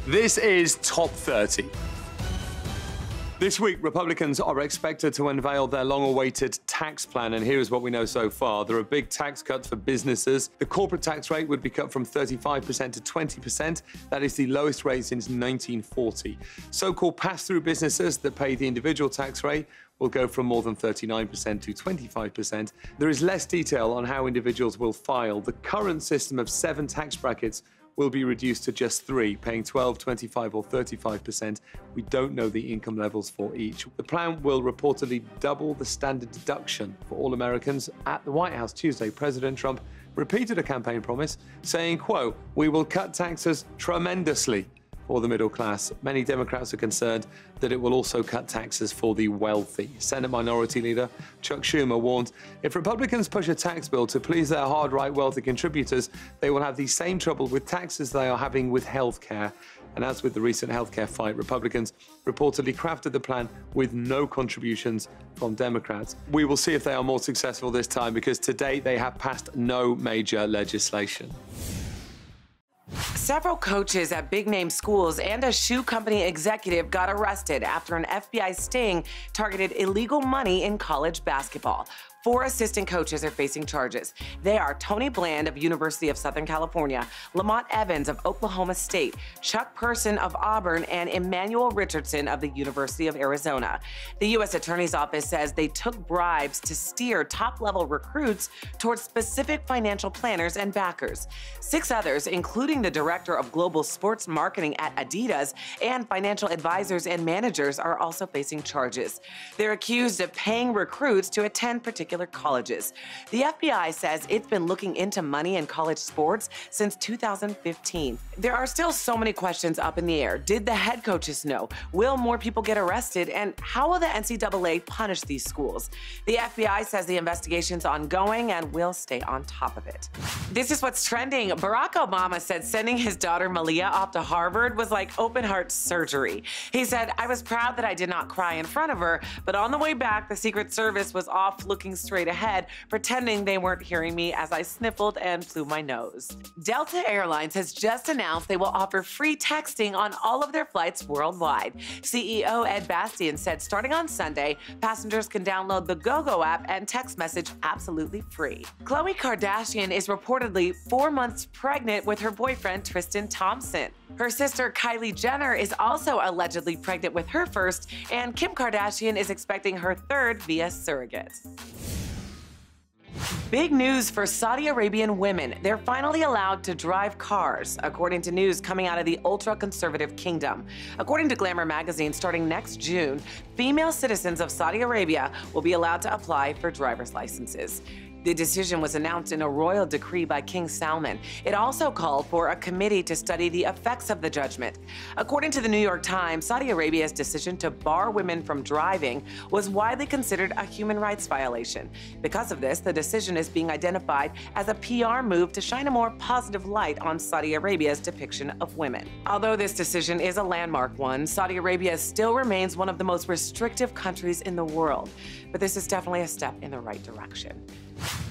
This is Top 30. This week, Republicans are expected to unveil their long-awaited tax plan, and here is what we know so far. There are big tax cuts for businesses. The corporate tax rate would be cut from 35% to 20%. That is the lowest rate since 1940. So-called pass-through businesses that pay the individual tax rate will go from more than 39% to 25%. There is less detail on how individuals will file. The current system of 7 tax brackets will be reduced to just 3, paying 12, 25 or 35%. We don't know the income levels for each. The plan will reportedly double the standard deduction for all Americans. At the White House Tuesday, President Trump repeated a campaign promise, saying, quote, "We will cut taxes tremendously for the middle class." Many Democrats are concerned that it will also cut taxes for the wealthy. Senate Minority Leader Chuck Schumer warned, if Republicans push a tax bill to please their hard-right wealthy contributors, they will have the same trouble with taxes they are having with health care. And as with the recent healthcare fight, Republicans reportedly crafted the plan with no contributions from Democrats. We will see if they are more successful this time, because to date they have passed no major legislation. Several coaches at big-name schools and a shoe company executive got arrested after an FBI sting targeted illegal money in college basketball. 4 assistant coaches are facing charges. They are Tony Bland of University of Southern California, Lamont Evans of Oklahoma State, Chuck Person of Auburn, and Emmanuel Richardson of the University of Arizona. The U.S. Attorney's Office says they took bribes to steer top-level recruits towards specific financial planners and backers. 6 others, including the director of global sports marketing at Adidas and financial advisors and managers, are also facing charges. They're accused of paying recruits to attend particular colleges. The FBI says it's been looking into money in college sports since 2015. There are still so many questions up in the air. Did the head coaches know? Will more people get arrested? And how will the NCAA punish these schools? The FBI says the investigation's ongoing and will stay on top of it. This is what's trending. Barack Obama said sending his daughter Malia off to Harvard was like open-heart surgery. He said, "I was proud that I did not cry in front of her, but on the way back, the Secret Service was off looking straight ahead, pretending they weren't hearing me as I sniffled and blew my nose." Delta Airlines has just announced they will offer free texting on all of their flights worldwide. CEO Ed Bastian said starting on Sunday, passengers can download the GoGo app and text message absolutely free. Khloe Kardashian is reportedly 4 months pregnant with her boyfriend Tristan Thompson. Her sister Kylie Jenner is also allegedly pregnant with her first, and Kim Kardashian is expecting her third via surrogate. Big news for Saudi Arabian women. They're finally allowed to drive cars, according to news coming out of the ultra-conservative kingdom. According to Glamour magazine, starting next June, female citizens of Saudi Arabia will be allowed to apply for driver's licenses. The decision was announced in a royal decree by King Salman. It also called for a committee to study the effects of the judgment. According to the New York Times, Saudi Arabia's decision to bar women from driving was widely considered a human rights violation. Because of this, the decision is being identified as a PR move to shine a more positive light on Saudi Arabia's depiction of women. Although this decision is a landmark one, Saudi Arabia still remains one of the most restrictive countries in the world. But this is definitely a step in the right direction.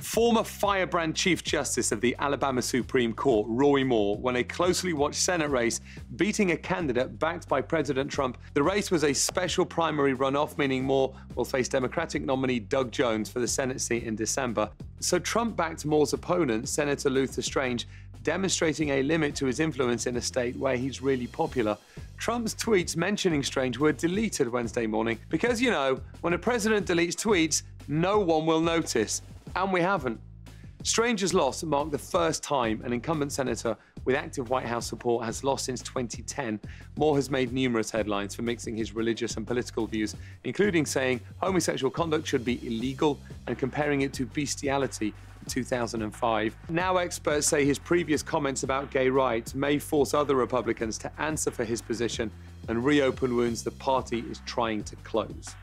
Former firebrand Chief Justice of the Alabama Supreme Court, Roy Moore, won a closely watched Senate race, beating a candidate backed by President Trump. The race was a special primary runoff, meaning Moore will face Democratic nominee Doug Jones for the Senate seat in December. So Trump backed Moore's opponent, Senator Luther Strange, demonstrating a limit to his influence in a state where he's really popular. Trump's tweets mentioning Strange were deleted Wednesday morning because, you know, when a president deletes tweets, no one will notice. And we haven't. Strange's loss marked the first time an incumbent senator with active White House support has lost since 2010. Moore has made numerous headlines for mixing his religious and political views, including saying homosexual conduct should be illegal and comparing it to bestiality in 2005. Now experts say his previous comments about gay rights may force other Republicans to answer for his position and reopen wounds the party is trying to close.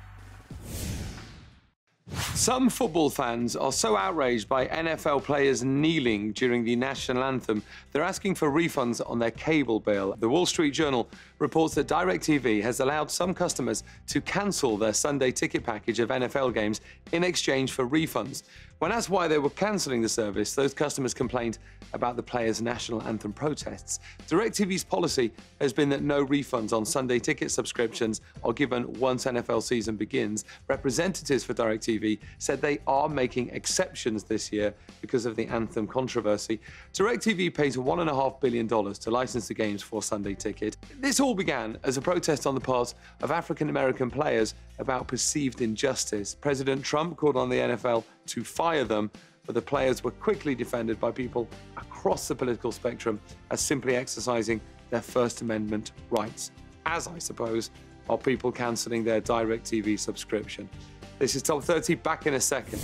Some football fans are so outraged by NFL players kneeling during the national anthem, they're asking for refunds on their cable bill. The Wall Street Journal reports that DirecTV has allowed some customers to cancel their Sunday ticket package of NFL games in exchange for refunds. When asked why they were cancelling the service, those customers complained about the players' national anthem protests. DirecTV's policy has been that no refunds on Sunday ticket subscriptions are given once NFL season begins. Representatives for DirecTV said they are making exceptions this year because of the anthem controversy. DirecTV pays $1.5 billion to license the games for Sunday ticket. This all began as a protest on the part of African-American players about perceived injustice. President Trump called on the NFL to fire them, but the players were quickly defended by people across the political spectrum as simply exercising their First Amendment rights, as I suppose are people cancelling their DirecTV subscription. This is Top 30, back in a second.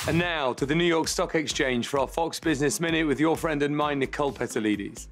And now to the New York Stock Exchange for our Fox Business Minute with your friend and mine, Nicole Petalides.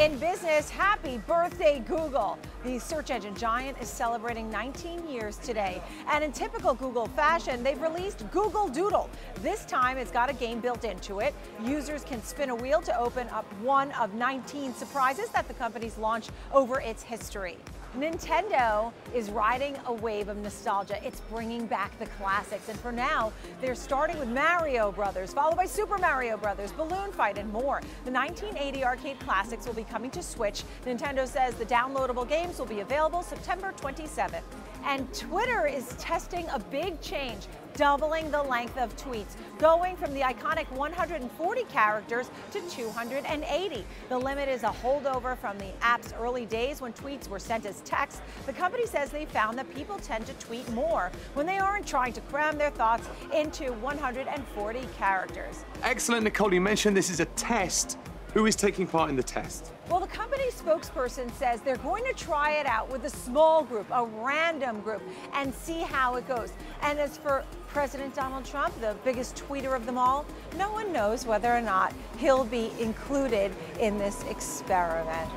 In business, happy birthday, Google. The search engine giant is celebrating 19 years today. And in typical Google fashion, they've released Google Doodle. This time, it's got a game built into it. Users can spin a wheel to open up one of 19 surprises that the company's launched over its history. Nintendo is riding a wave of nostalgia. It's bringing back the classics. And for now, they're starting with Mario Brothers, followed by Super Mario Brothers, Balloon Fight, and more. The 1980 arcade classics will be coming to Switch. Nintendo says the downloadable games will be available September 27th. And Twitter is testing a big change, doubling the length of tweets, going from the iconic 140 characters to 280. The limit is a holdover from the app's early days when tweets were sent as text. The company says they found that people tend to tweet more when they aren't trying to cram their thoughts into 140 characters. Excellent, Nicole. You mentioned this is a test. Who is taking part in the test? Well, the company's spokesperson says they're going to try it out with a small group, a random group, and see how it goes. And as for President Donald Trump, the biggest tweeter of them all, no one knows whether or not he'll be included in this experiment.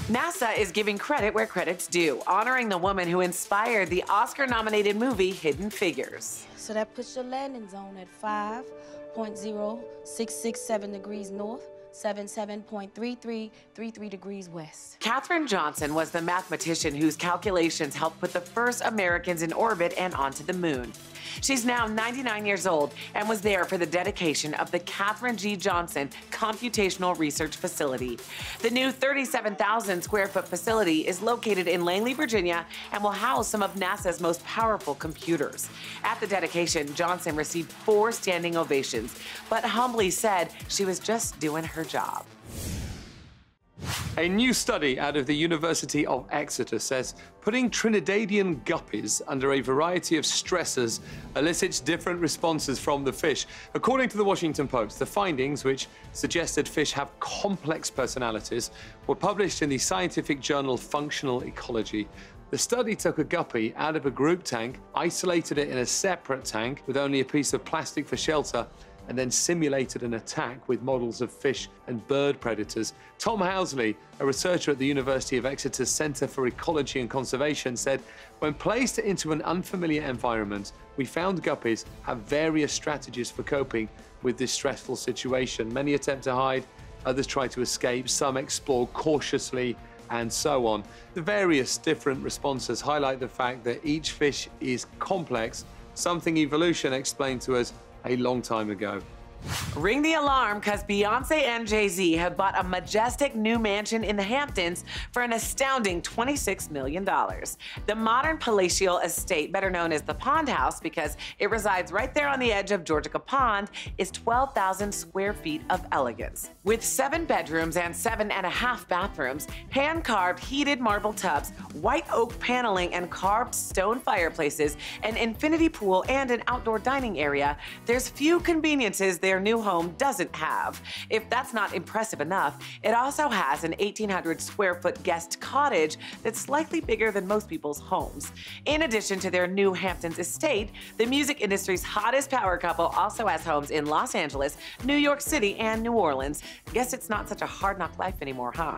NASA is giving credit where credit's due, honoring the woman who inspired the Oscar-nominated movie Hidden Figures. So that puts your landing zone at 5.0667 degrees north, 77.3333 degrees west. Katherine Johnson was the mathematician whose calculations helped put the first Americans in orbit and onto the moon. She's now 99 years old and was there for the dedication of the Katherine G. Johnson Computational Research Facility. The new 37,000 square foot facility is located in Langley, Virginia, and will house some of NASA's most powerful computers. At the dedication, Johnson received 4 standing ovations, but humbly said she was just doing her job. A new study out of the University of Exeter says putting Trinidadian guppies under a variety of stressors elicits different responses from the fish. According to the Washington Post, the findings, which suggested fish have complex personalities, were published in the scientific journal Functional Ecology. The study took a guppy out of a group tank, isolated it in a separate tank with only a piece of plastic for shelter, and then simulated an attack with models of fish and bird predators. Tom Housley, a researcher at the University of Exeter's Center for Ecology and Conservation, said, when placed into an unfamiliar environment, we found guppies have various strategies for coping with this stressful situation. Many attempt to hide, others try to escape, some explore cautiously, and so on. The various different responses highlight the fact that each fish is complex, something evolution explained to us a long time ago. Ring the alarm, because Beyonce and JayZ have bought a majestic new mansion in the Hamptons for an astounding $26 million. The modern palatial estate, better known as the Pond House because it resides right there on the edge of Georgia Pond, is 12,000 square feet of elegance. With 7 bedrooms and 7.5 bathrooms, hand-carved heated marble tubs, white oak paneling and carved stone fireplaces, an infinity pool, and an outdoor dining area, there's few conveniences their new home doesn't have. If that's not impressive enough, it also has an 1,800 square foot guest cottage that's slightly bigger than most people's homes. In addition to their new Hamptons estate, the music industry's hottest power couple also has homes in Los Angeles, New York City, and New Orleans. Guess it's not such a hard knock life anymore, huh?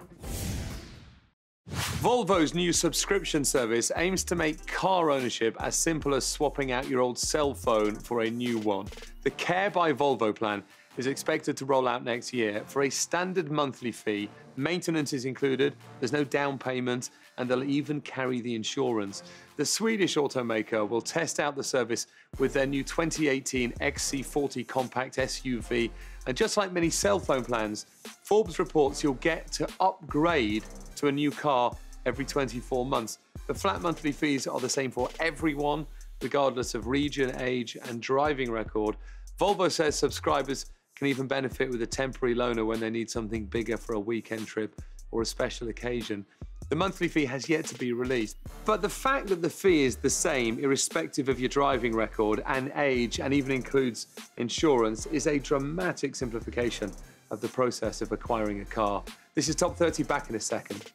Volvo's new subscription service aims to make car ownership as simple as swapping out your old cell phone for a new one. The Care by Volvo plan is expected to roll out next year for a standard monthly fee. Maintenance is included, there's no down payment, and they'll even carry the insurance. The Swedish automaker will test out the service with their new 2018 XC40 compact SUV. And just like many cell phone plans, Forbes reports you'll get to upgrade to a new car every 24 months. The flat monthly fees are the same for everyone, regardless of region, age, and driving record. Volvo says subscribers can even benefit with a temporary loaner when they need something bigger for a weekend trip or a special occasion. The monthly fee has yet to be released, but the fact that the fee is the same irrespective of your driving record and age, and even includes insurance, is a dramatic simplification of the process of acquiring a car. This is Top 30, back in a second.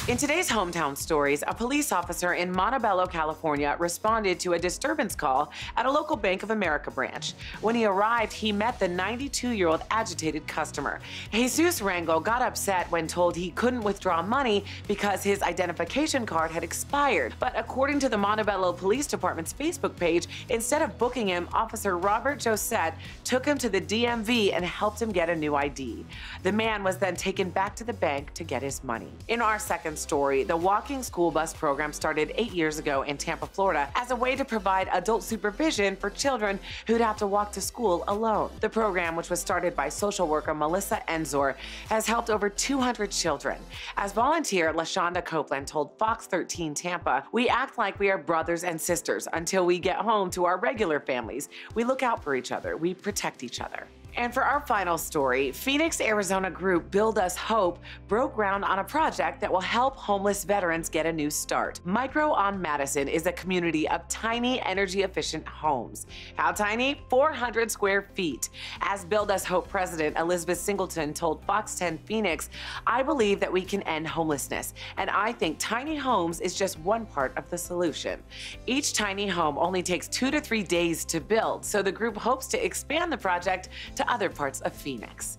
In today's hometown stories, a police officer in Montebello, California, responded to a disturbance call at a local Bank of America branch. When he arrived, he met the 92-year-old agitated customer. Jesus Rango got upset when told he couldn't withdraw money because his identification card had expired. But according to the Montebello Police Department's Facebook page, instead of booking him, Officer Robert Josette took him to the DMV and helped him get a new ID. The man was then taken back to the bank to get his money. In our second story, the walking school bus program started 8 years ago in Tampa, Florida, as a way to provide adult supervision for children who'd have to walk to school alone. The program, which was started by social worker Melissa Enzor, has helped over 200 children. As volunteer, LaShonda Copeland told Fox 13 Tampa, "We act like we are brothers and sisters until we get home to our regular families. We look out for each other. We protect each other." And for our final story, Phoenix, Arizona group Build Us Hope broke ground on a project that will help homeless veterans get a new start. Micro on Madison is a community of tiny, energy-efficient homes. How tiny? 400 square feet. As Build Us Hope president Elizabeth Singleton told Fox 10 Phoenix, "I believe that we can end homelessness, and I think tiny homes is just one part of the solution." Each tiny home only takes 2 to 3 days to build, so the group hopes to expand the project to other parts of Phoenix.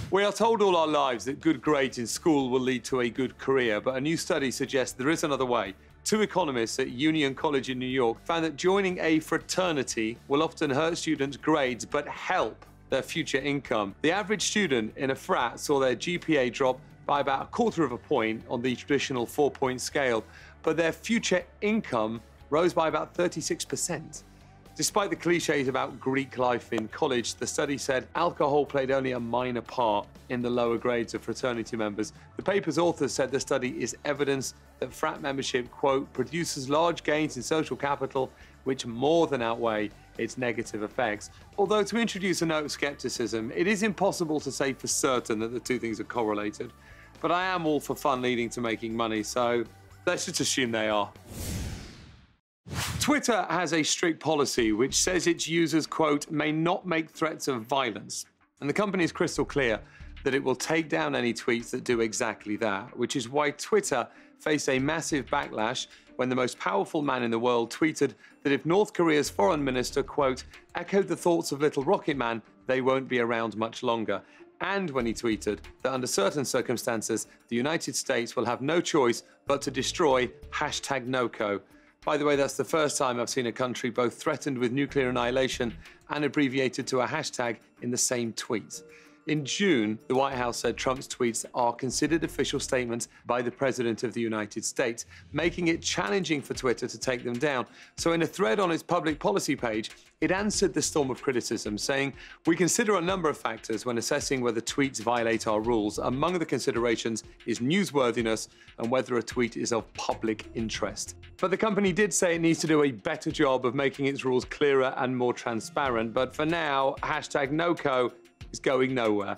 We are told all our lives that good grades in school will lead to a good career, but a new study suggests there is another way. 2 economists at Union College in New York found that joining a fraternity will often hurt students' grades but help their future income. The average student in a frat saw their GPA drop by about 1/4 of a point on the traditional 4-point scale, but their future income rose by about 36%. Despite the cliches about Greek life in college, the study said alcohol played only a minor part in the lower grades of fraternity members. The paper's authors said the study is evidence that frat membership, quote, produces large gains in social capital, which more than outweigh its negative effects. Although to introduce a note of skepticism, it is impossible to say for certain that the two things are correlated. But I am all for fun leading to making money, so let's just assume they are. Twitter has a strict policy which says its users, quote, may not make threats of violence. And the company is crystal clear that it will take down any tweets that do exactly that, which is why Twitter faced a massive backlash when the most powerful man in the world tweeted that if North Korea's foreign minister, quote, echoed the thoughts of Little Rocket Man, they won't be around much longer. And when he tweeted that under certain circumstances, the United States will have no choice but to destroy #NoCo. By the way, that's the first time I've seen a country both threatened with nuclear annihilation and abbreviated to a hashtag in the same tweet. In June, the White House said Trump's tweets are considered official statements by the President of the United States, making it challenging for Twitter to take them down. So in a thread on its public policy page, it answered the storm of criticism, saying, "We consider a number of factors when assessing whether tweets violate our rules. Among the considerations is newsworthiness and whether a tweet is of public interest." But the company did say it needs to do a better job of making its rules clearer and more transparent. But for now, #NoCo is going nowhere.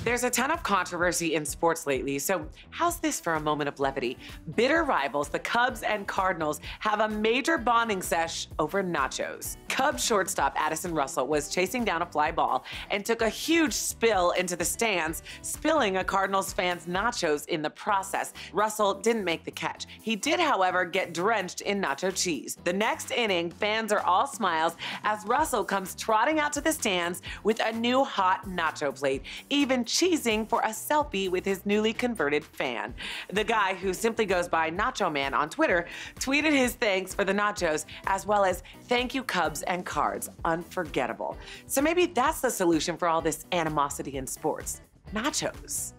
There's a ton of controversy in sports lately, so how's this for a moment of levity? Bitter rivals, the Cubs and Cardinals, have a major bonding sesh over nachos. Cubs shortstop Addison Russell was chasing down a fly ball and took a huge spill into the stands, spilling a Cardinals fan's nachos in the process. Russell didn't make the catch. He did, however, get drenched in nacho cheese. The next inning, fans are all smiles as Russell comes trotting out to the stands with a new hot nacho plate, even cheesing for a selfie with his newly converted fan. The guy, who simply goes by Nacho Man on Twitter, tweeted his thanks for the nachos, as well as "Thank you, Cubs and Cards. Unforgettable." So maybe that's the solution for all this animosity in sports. Nachos.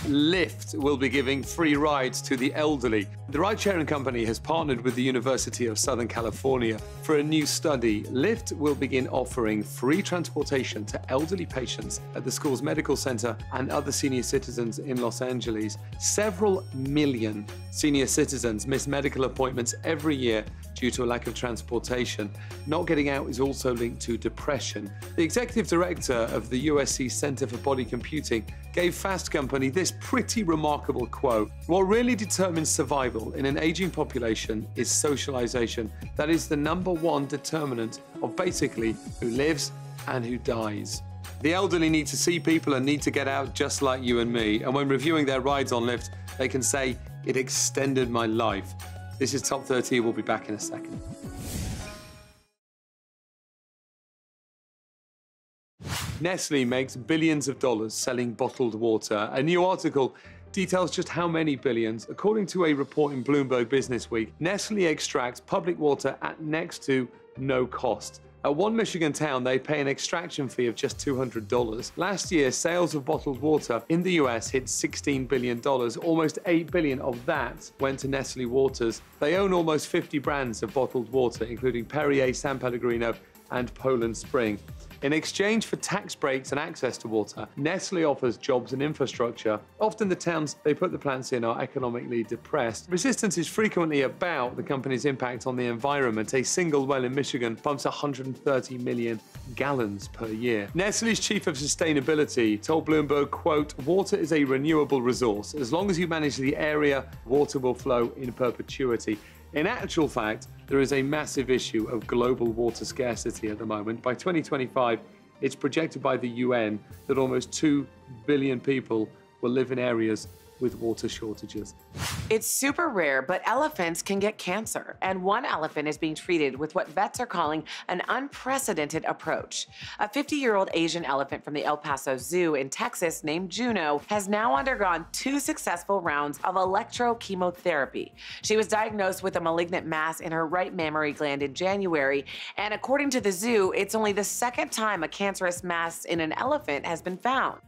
Lyft will be giving free rides to the elderly. The ride-sharing company has partnered with the University of Southern California for a new study. Lyft will begin offering free transportation to elderly patients at the school's medical center and other senior citizens in Los Angeles. Several million senior citizens miss medical appointments every year due to a lack of transportation. Not getting out is also linked to depression. The executive director of the USC Center for Body Computing gave Fast Company this pretty remarkable quote: "What really determines survival in an aging population is socialization. That is the #1 determinant of basically who lives and who dies." The elderly need to see people and need to get out just like you and me. And when reviewing their rides on Lyft, they can say, "It extended my life." This is Top 30. We'll be back in a second. Nestle makes billions of dollars selling bottled water. A new article details just how many billions. According to a report in Bloomberg Businessweek, Nestle extracts public water at next to no cost. At one Michigan town, they pay an extraction fee of just $200. Last year, sales of bottled water in the US hit $16 billion. Almost $8 billion of that went to Nestle Waters. They own almost 50 brands of bottled water, including Perrier, San Pellegrino, and Poland Spring. In exchange for tax breaks and access to water, Nestle offers jobs and infrastructure. Often the towns they put the plants in are economically depressed. Resistance is frequently about the company's impact on the environment. A single well in Michigan pumps 130 million gallons per year. Nestle's chief of sustainability told Bloomberg, quote, "Water is a renewable resource. As long as you manage the area, water will flow in perpetuity." In actual fact, there is a massive issue of global water scarcity at the moment. By 2025, it's projected by the UN that almost 2 billion people will live in areas with water shortages. It's super rare, but elephants can get cancer, and one elephant is being treated with what vets are calling an unprecedented approach. A 50-year-old Asian elephant from the El Paso Zoo in Texas named Juno has now undergone 2 successful rounds of electrochemotherapy. She was diagnosed with a malignant mass in her right mammary gland in January, and according to the zoo, it's only the 2nd time a cancerous mass in an elephant has been found.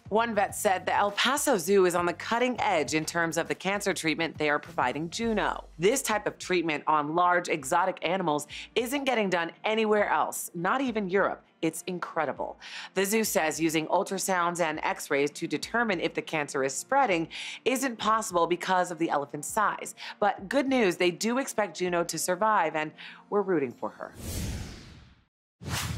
One vet said the El Paso Zoo is on the cutting edge in terms of the cancer treatment they are providing Juno. This type of treatment on large exotic animals isn't getting done anywhere else, not even Europe. It's incredible. The zoo says using ultrasounds and x-rays to determine if the cancer is spreading isn't possible because of the elephant's size. But good news, they do expect Juno to survive, and we're rooting for her.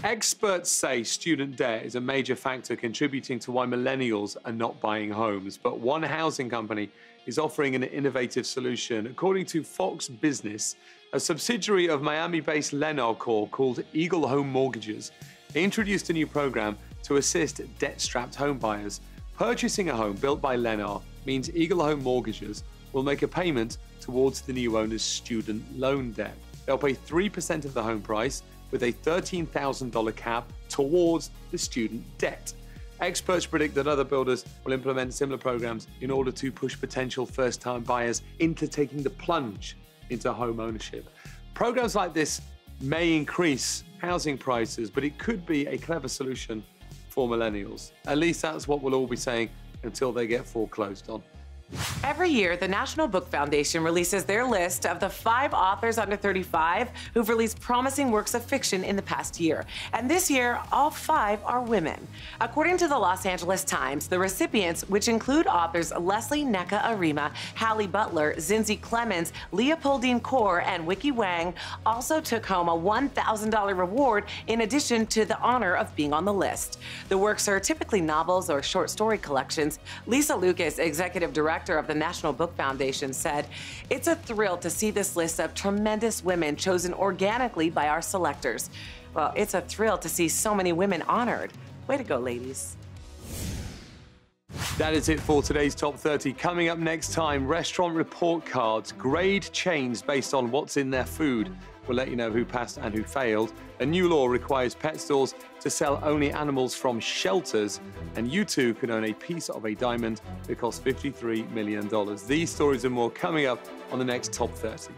Experts say student debt is a major factor contributing to why millennials are not buying homes. But one housing company is offering an innovative solution. According to Fox Business, a subsidiary of Miami-based Lennar Corp called Eagle Home Mortgages introduced a new program to assist debt-strapped home buyers. Purchasing a home built by Lennar means Eagle Home Mortgages will make a payment towards the new owner's student loan debt. They'll pay 3% of the home price, with a $13,000 cap towards the student debt. Experts predict that other builders will implement similar programs in order to push potential first-time buyers into taking the plunge into home ownership. Programs like this may increase housing prices, but it could be a clever solution for millennials. At least that's what we'll all be saying until they get foreclosed on. Every year, the National Book Foundation releases their list of the 5 authors under 35 who've released promising works of fiction in the past year. And this year, all 5 are women. According to the Los Angeles Times, the recipients, which include authors Leslie Neka Arima, Hallie Butler, Zinzi Clemens, Leopoldine Kaur, and Wiki Wang, also took home a $1,000 reward in addition to the honor of being on the list. The works are typically novels or short story collections. Lisa Lucas, executive director director of the National Book Foundation, said, "It's a thrill to see this list of tremendous women chosen organically by our selectors. Well, it's a thrill to see so many women honored. Way to go, ladies." That is it for today's Top 30. Coming up next time, restaurant report cards grade chains based on what's in their food. We'll let you know who passed and who failed. A new law requires pet stores to sell only animals from shelters. And you too can own a piece of a diamond that costs $53 million. These stories and more coming up on the next Top 30.